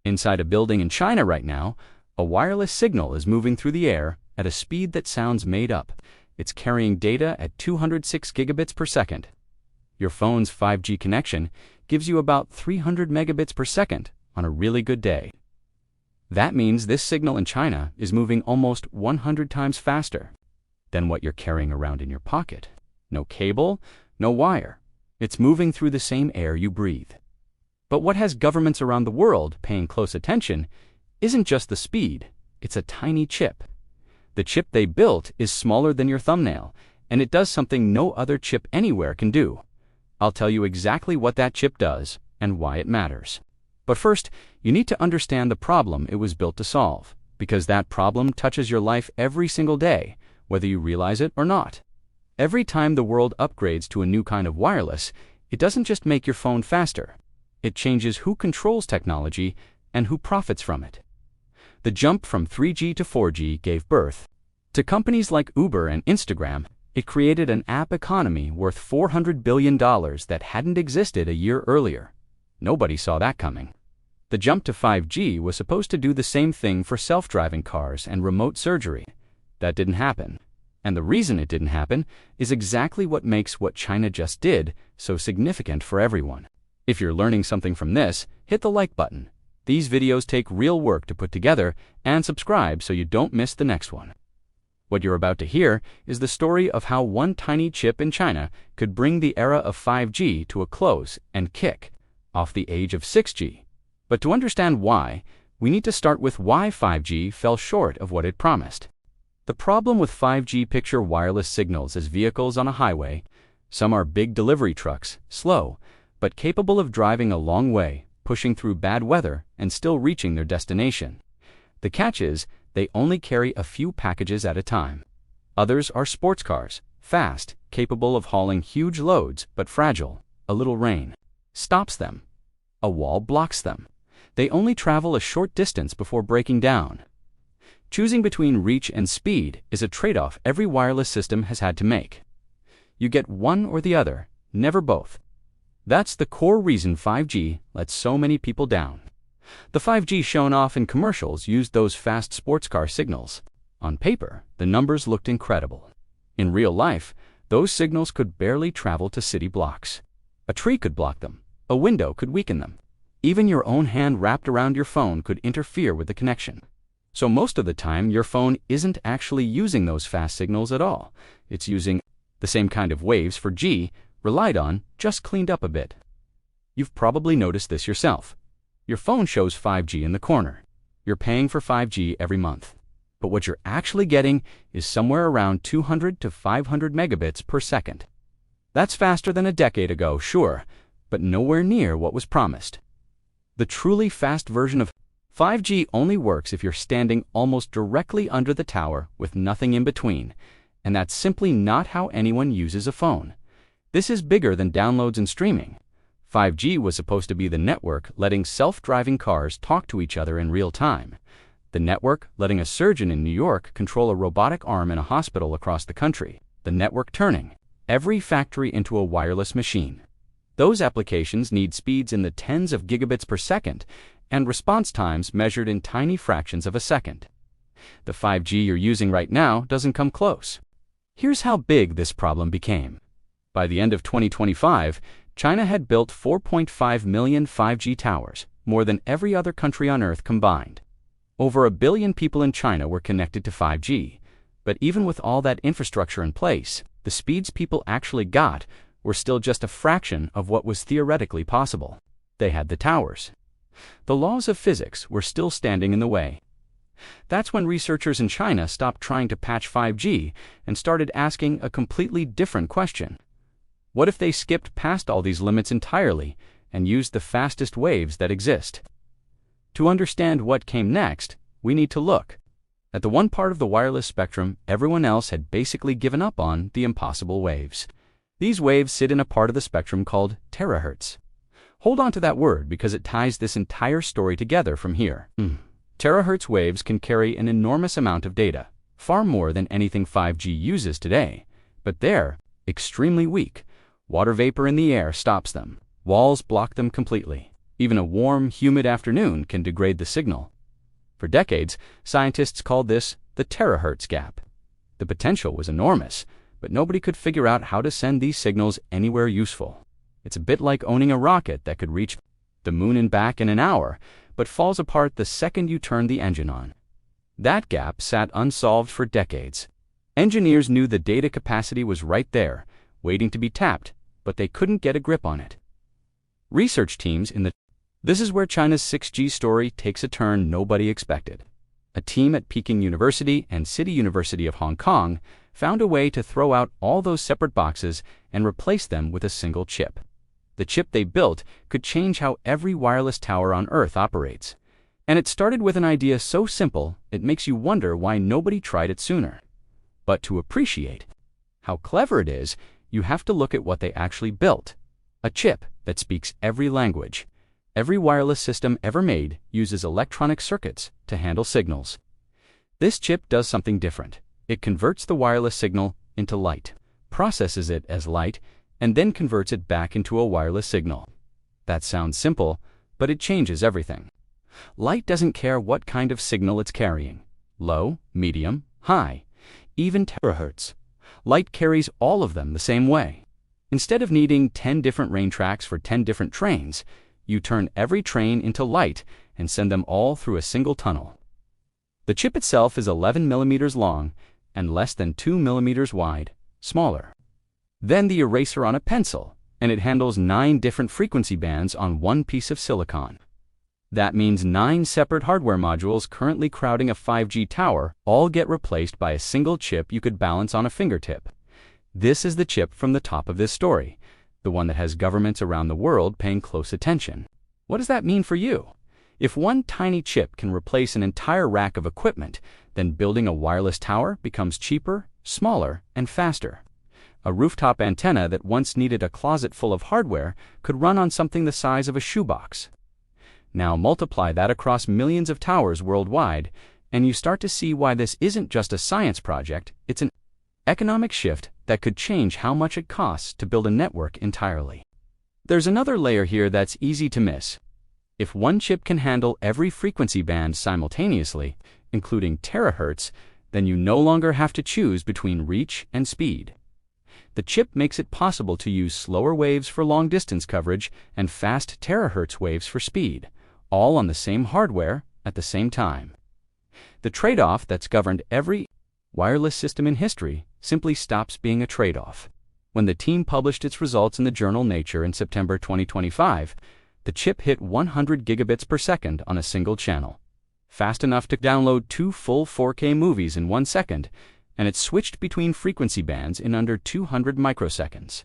Inside a building in China right now, a wireless signal is moving through the air at a speed that sounds made up. It's carrying data at 206 gigabits per second. Your phone's 5G connection gives you about 300 megabits per second on a really good day. That means this signal in China is moving almost 100 times faster than what you're carrying around in your pocket. No cable, no wire. It's moving through the same air you breathe. But what has governments around the world paying close attention isn't just the speed, it's a tiny chip. The chip they built is smaller than your thumbnail, and it does something no other chip anywhere can do. I'll tell you exactly what that chip does and why it matters. But first, you need to understand the problem it was built to solve, because that problem touches your life every single day, whether you realize it or not. Every time the world upgrades to a new kind of wireless, it doesn't just make your phone faster. It changes who controls technology and who profits from it. The jump from 3G to 4G gave birth to companies like Uber and Instagram. It created an app economy worth $400 billion that hadn't existed a year earlier. Nobody saw that coming. The jump to 5G was supposed to do the same thing for self-driving cars and remote surgery. That didn't happen. And the reason it didn't happen is exactly what makes what China just did so significant for everyone. If you're learning something from this, hit the like button. These videos take real work to put together, and subscribe so you don't miss the next one. What you're about to hear is the story of how one tiny chip in China could bring the era of 5G to a close and kick off the age of 6G. But to understand why, we need to start with why 5G fell short of what it promised. The problem with 5G picture wireless signals as vehicles on a highway. Some are big delivery trucks, slow, but capable of driving a long way, pushing through bad weather and still reaching their destination. The catch is, they only carry a few packages at a time. Others are sports cars, fast, capable of hauling huge loads, but fragile. A little rain stops them. A wall blocks them. They only travel a short distance before breaking down. Choosing between reach and speed is a trade-off every wireless system has had to make. You get one or the other, never both. That's the core reason 5G lets so many people down. The 5G shown off in commercials used those fast sports car signals. On paper, the numbers looked incredible. In real life, those signals could barely travel to city blocks. A tree could block them. A window could weaken them. Even your own hand wrapped around your phone could interfere with the connection. So most of the time, your phone isn't actually using those fast signals at all. It's using the same kind of waves for G, relied on, just cleaned up a bit. You've probably noticed this yourself. Your phone shows 5G in the corner. You're paying for 5G every month. But what you're actually getting is somewhere around 200 to 500 megabits per second. That's faster than a decade ago, sure, but nowhere near what was promised. The truly fast version of 5G only works if you're standing almost directly under the tower with nothing in between, and that's simply not how anyone uses a phone. This is bigger than downloads and streaming. 5G was supposed to be the network letting self-driving cars talk to each other in real time. The network letting a surgeon in New York control a robotic arm in a hospital across the country. The network turning every factory into a wireless machine. Those applications need speeds in the tens of gigabits per second and response times measured in tiny fractions of a second. The 5G you're using right now doesn't come close. Here's how big this problem became. By the end of 2025, China had built 4.5 million 5G towers, more than every other country on Earth combined. Over 1 billion people in China were connected to 5G, but even with all that infrastructure in place, the speeds people actually got were still just a fraction of what was theoretically possible. They had the towers. The laws of physics were still standing in the way. That's when researchers in China stopped trying to patch 5G and started asking a completely different question. What if they skipped past all these limits entirely and used the fastest waves that exist? To understand what came next, we need to look at the one part of the wireless spectrum everyone else had basically given up on: the impossible waves. These waves sit in a part of the spectrum called terahertz. Hold on to that word because it ties this entire story together from here. Terahertz waves can carry an enormous amount of data, far more than anything 5G uses today, but they're extremely weak. Water vapor in the air stops them. Walls block them completely. Even a warm, humid afternoon can degrade the signal. For decades, scientists called this the Terahertz gap. The potential was enormous, but nobody could figure out how to send these signals anywhere useful. It's a bit like owning a rocket that could reach the moon and back in an hour, but falls apart the second you turn the engine on. That gap sat unsolved for decades. Engineers knew the data capacity was right there, waiting to be tapped, but they couldn't get a grip on it. Research teams in the This is where China's 6G story takes a turn nobody expected. A team at Peking University and City University of Hong Kong found a way to throw out all those separate boxes and replace them with a single chip. The chip they built could change how every wireless tower on Earth operates. And it started with an idea so simple, it makes you wonder why nobody tried it sooner. But to appreciate how clever it is, you have to look at what they actually built. A chip that speaks every language. Every wireless system ever made uses electronic circuits to handle signals. This chip does something different. It converts the wireless signal into light, processes it as light, and then converts it back into a wireless signal. That sounds simple, but it changes everything. Light doesn't care what kind of signal it's carrying. Low, medium, high, even terahertz. Light carries all of them the same way. Instead of needing 10 different rain tracks for 10 different trains, you turn every train into light and send them all through a single tunnel. The chip itself is 11 millimeters long and less than 2 millimeters wide, smaller than the eraser on a pencil, and it handles 9 different frequency bands on one piece of silicon. That means 9 separate hardware modules currently crowding a 5G tower all get replaced by a single chip you could balance on a fingertip. This is the chip from the top of this story, the one that has governments around the world paying close attention. What does that mean for you? If one tiny chip can replace an entire rack of equipment, then building a wireless tower becomes cheaper, smaller, and faster. A rooftop antenna that once needed a closet full of hardware could run on something the size of a shoebox. Now multiply that across millions of towers worldwide, and you start to see why this isn't just a science project, it's an economic shift that could change how much it costs to build a network entirely. There's another layer here that's easy to miss. If one chip can handle every frequency band simultaneously, including terahertz, then you no longer have to choose between reach and speed. The chip makes it possible to use slower waves for long-distance coverage and fast terahertz waves for speed, all on the same hardware at the same time. The trade-off that's governed every wireless system in history simply stops being a trade-off. When the team published its results in the journal Nature in September 2025, the chip hit 100 gigabits per second on a single channel, fast enough to download 2 full 4K movies in 1 second, and it switched between frequency bands in under 200 microseconds,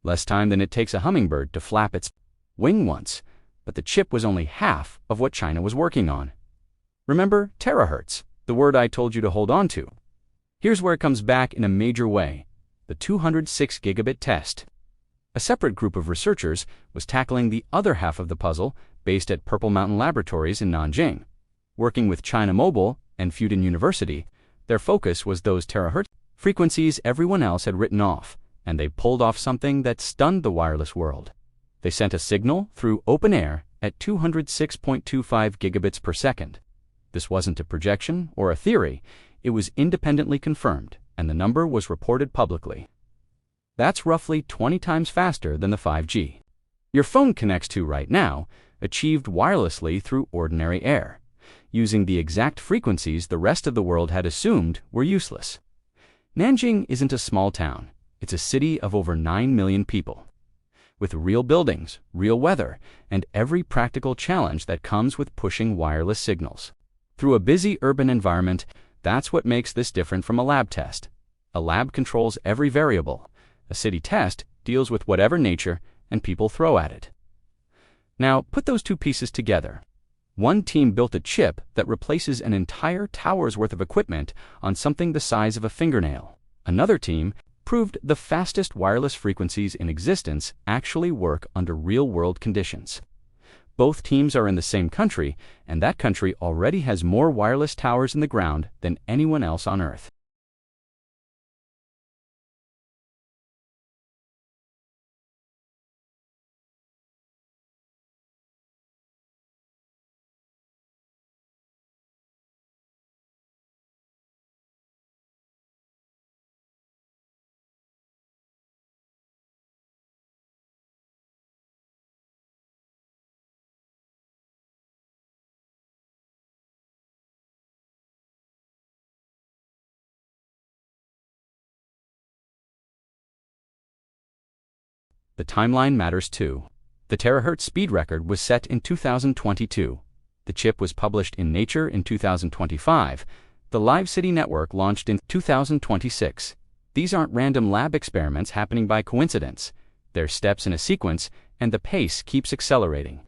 less time than it takes a hummingbird to flap its wing once, but the chip was only half of what China was working on. Remember terahertz, the word I told you to hold on to. Here's where it comes back in a major way, the 206 gigabit test. A separate group of researchers was tackling the other half of the puzzle based at Purple Mountain Laboratories in Nanjing. Working with China Mobile and Fudan University, their focus was those terahertz frequencies everyone else had written off, and they pulled off something that stunned the wireless world. They sent a signal through open air at 206.25 gigabits per second. This wasn't a projection or a theory, it was independently confirmed, and the number was reported publicly. That's roughly 20 times faster than the 5G your phone connects to right now, achieved wirelessly through ordinary air, using the exact frequencies the rest of the world had assumed were useless. Nanjing isn't a small town, it's a city of over 9 million people, with real buildings, real weather, and every practical challenge that comes with pushing wireless signals through a busy urban environment. That's what makes this different from a lab test. A lab controls every variable. A city test deals with whatever nature and people throw at it. Now, put those two pieces together. One team built a chip that replaces an entire tower's worth of equipment on something the size of a fingernail. Another team proved the fastest wireless frequencies in existence actually work under real-world conditions. Both teams are in the same country, and that country already has more wireless towers in the ground than anyone else on Earth. The timeline matters too. The terahertz speed record was set in 2022. The chip was published in Nature in 2025. The Live City network launched in 2026. These aren't random lab experiments happening by coincidence. They're steps in a sequence, and the pace keeps accelerating.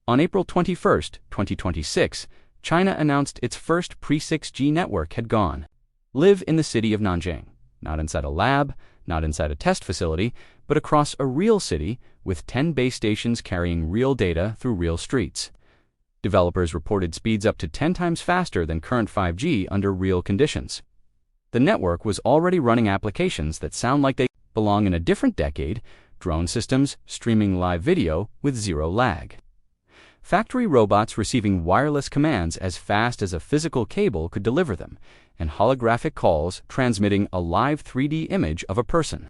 On April 21, 2026, China announced its first pre-6G network had gone live in the city of Nanjing, not inside a lab, not inside a test facility, but across a real city with 10 base stations carrying real data through real streets. Developers reported speeds up to 10 times faster than current 5G under real conditions. The network was already running applications that sound like they belong in a different decade, drone systems streaming live video with zero lag. Factory robots receiving wireless commands as fast as a physical cable could deliver them, and holographic calls transmitting a live 3D image of a person.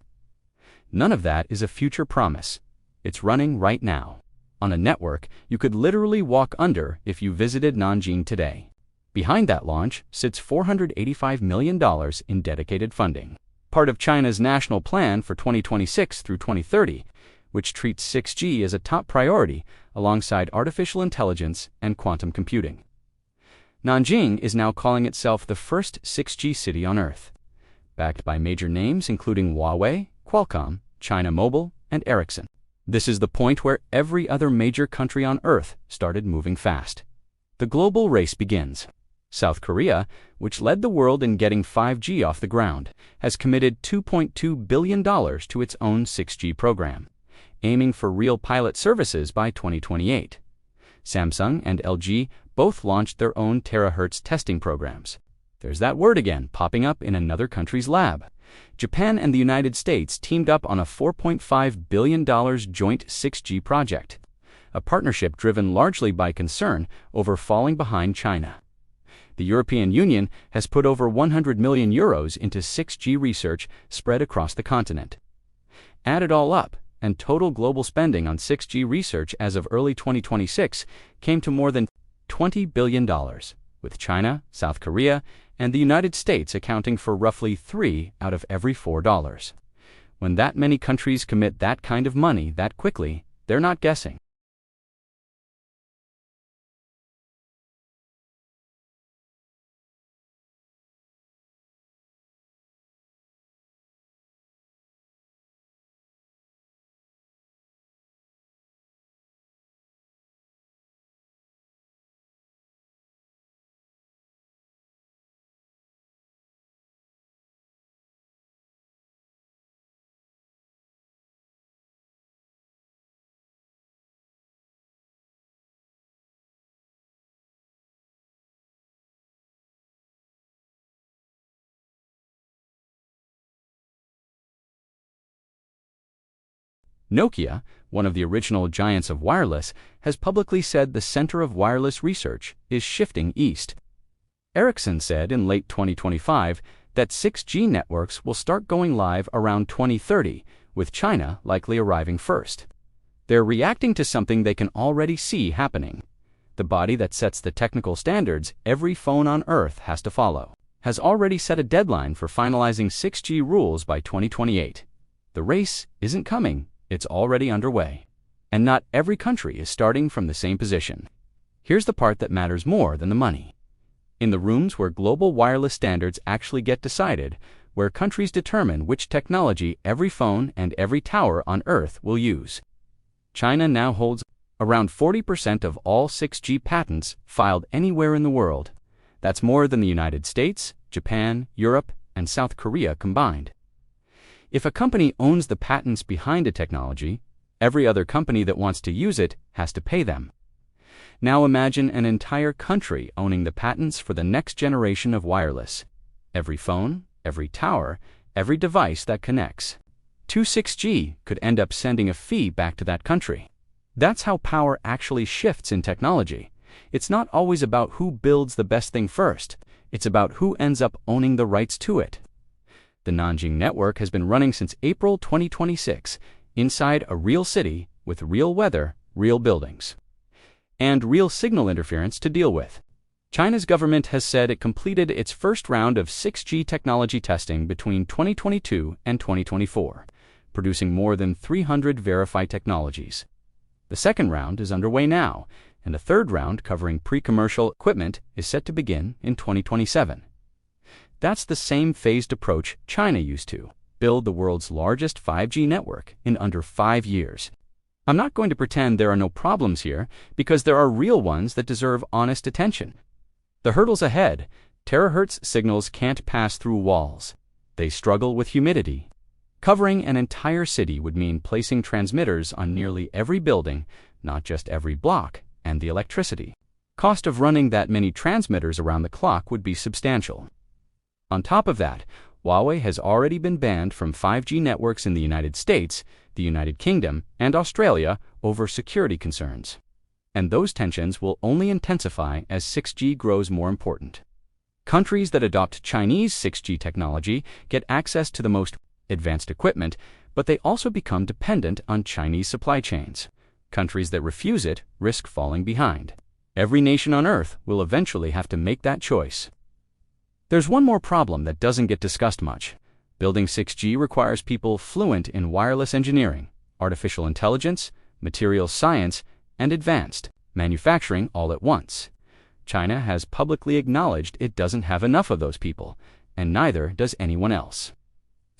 None of that is a future promise. It's running right now, on a network you could literally walk under if you visited Nanjing today. Behind that launch sits $485 million in dedicated funding, part of China's national plan for 2026 through 2030, which treats 6G as a top priority alongside artificial intelligence and quantum computing. Nanjing is now calling itself the first 6G city on Earth, backed by major names including Huawei, Qualcomm, China Mobile, and Ericsson. This is the point where every other major country on Earth started moving fast. The global race begins. South Korea, which led the world in getting 5G off the ground, has committed $2.2 billion to its own 6G program, aiming for real pilot services by 2028. Samsung and LG both launched their own terahertz testing programs. There's that word again, popping up in another country's lab. Japan and the United States teamed up on a $4.5 billion joint 6G project, a partnership driven largely by concern over falling behind China. The European Union has put over 100 million euros into 6G research spread across the continent. Add it all up, and total global spending on 6G research as of early 2026 came to more than $20 billion, with China, South Korea, and the United States accounting for roughly 3 out of every $4. When that many countries commit that kind of money that quickly, they're not guessing. Nokia, one of the original giants of wireless, has publicly said the center of wireless research is shifting east. Ericsson said in late 2025 that 6G networks will start going live around 2030, with China likely arriving first. They're reacting to something they can already see happening. The body that sets the technical standards every phone on Earth has to follow has already set a deadline for finalizing 6G rules by 2028. The race isn't coming. It's already underway. And not every country is starting from the same position. Here's the part that matters more than the money. In the rooms where global wireless standards actually get decided, where countries determine which technology every phone and every tower on Earth will use. China now holds around 40% of all 6G patents filed anywhere in the world. That's more than the United States, Japan, Europe, and South Korea combined. If a company owns the patents behind a technology, every other company that wants to use it has to pay them. Now imagine an entire country owning the patents for the next generation of wireless. Every phone, every tower, every device that connects to 6G could end up sending a fee back to that country. That's how power actually shifts in technology. It's not always about who builds the best thing first. It's about who ends up owning the rights to it. The Nanjing network has been running since April 2026, inside a real city with real weather, real buildings, and real signal interference to deal with. China's government has said it completed its first round of 6G technology testing between 2022 and 2024, producing more than 300 verified technologies. The second round is underway now, and a third round covering pre-commercial equipment is set to begin in 2027. That's the same phased approach China used to build the world's largest 5G network in under 5 years. I'm not going to pretend there are no problems here, because there are real ones that deserve honest attention. The hurdles ahead: terahertz signals can't pass through walls. They struggle with humidity. Covering an entire city would mean placing transmitters on nearly every building, not just every block, and the electricity. Cost of running that many transmitters around the clock would be substantial. On top of that, Huawei has already been banned from 5G networks in the United States, the United Kingdom, and Australia over security concerns. And those tensions will only intensify as 6G grows more important. Countries that adopt Chinese 6G technology get access to the most advanced equipment, but they also become dependent on Chinese supply chains. Countries that refuse it risk falling behind. Every nation on Earth will eventually have to make that choice. There's one more problem that doesn't get discussed much. Building 6G requires people fluent in wireless engineering, artificial intelligence, materials science, and advanced manufacturing all at once. China has publicly acknowledged it doesn't have enough of those people, and neither does anyone else.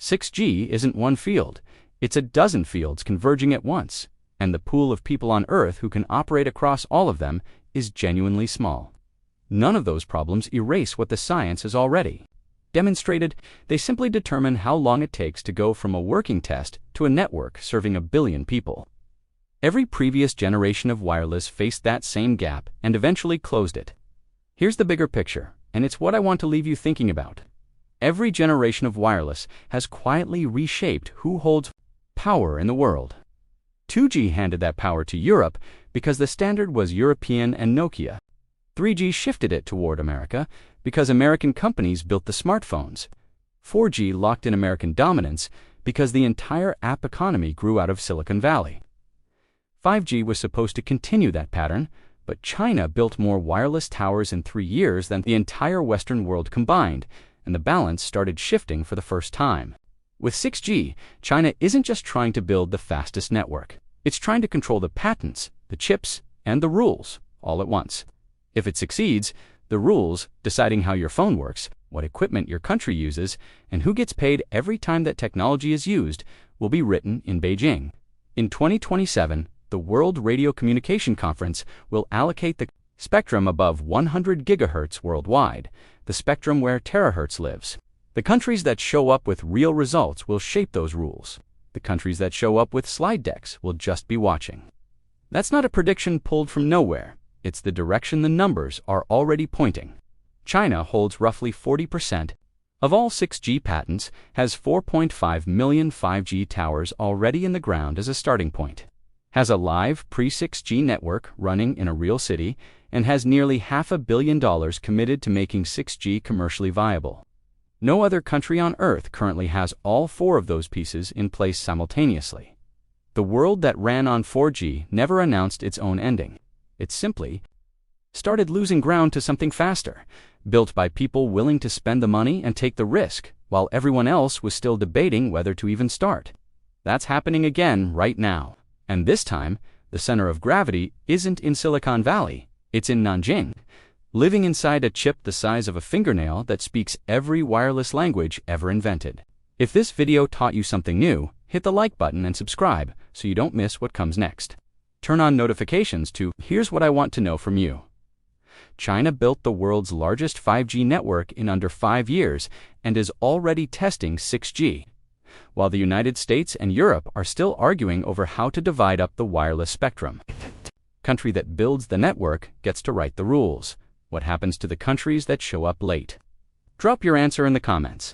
6G isn't one field, it's a dozen fields converging at once, and the pool of people on Earth who can operate across all of them is genuinely small. None of those problems erase what the science has already demonstrated. They simply determine how long it takes to go from a working test to a network serving 1 billion people. Every previous generation of wireless faced that same gap and eventually closed it. Here's the bigger picture, and it's what I want to leave you thinking about. Every generation of wireless has quietly reshaped who holds power in the world. 2G handed that power to Europe because the standard was European and Nokia. 3G shifted it toward America because American companies built the smartphones. 4G locked in American dominance because the entire app economy grew out of Silicon Valley. 5G was supposed to continue that pattern, but China built more wireless towers in 3 years than the entire Western world combined, and the balance started shifting for the first time. With 6G, China isn't just trying to build the fastest network. It's trying to control the patents, the chips, and the rules all at once. If it succeeds, the rules, deciding how your phone works, what equipment your country uses, and who gets paid every time that technology is used, will be written in Beijing. In 2027, the World Radio Communication Conference will allocate the spectrum above 100 gigahertz worldwide, the spectrum where terahertz lives. The countries that show up with real results will shape those rules. The countries that show up with slide decks will just be watching. That's not a prediction pulled from nowhere. It's the direction the numbers are already pointing. China holds roughly 40% of all 6G patents, has 4.5 million 5G towers already in the ground as a starting point, has a live pre-6G network running in a real city, and has nearly $500 million committed to making 6G commercially viable. No other country on Earth currently has all 4 of those pieces in place simultaneously. The world that ran on 4G never announced its own ending. It simply started losing ground to something faster, built by people willing to spend the money and take the risk, while everyone else was still debating whether to even start. That's happening again right now. And this time, the center of gravity isn't in Silicon Valley, it's in Nanjing, living inside a chip the size of a fingernail that speaks every wireless language ever invented. If this video taught you something new, hit the like button and subscribe so you don't miss what comes next. Turn on notifications to "Here's what I want to know from you." China built the world's largest 5G network in under 5 years and is already testing 6G, while the United States and Europe are still arguing over how to divide up the wireless spectrum. The country that builds the network gets to write the rules. What happens to the countries that show up late? Drop your answer in the comments.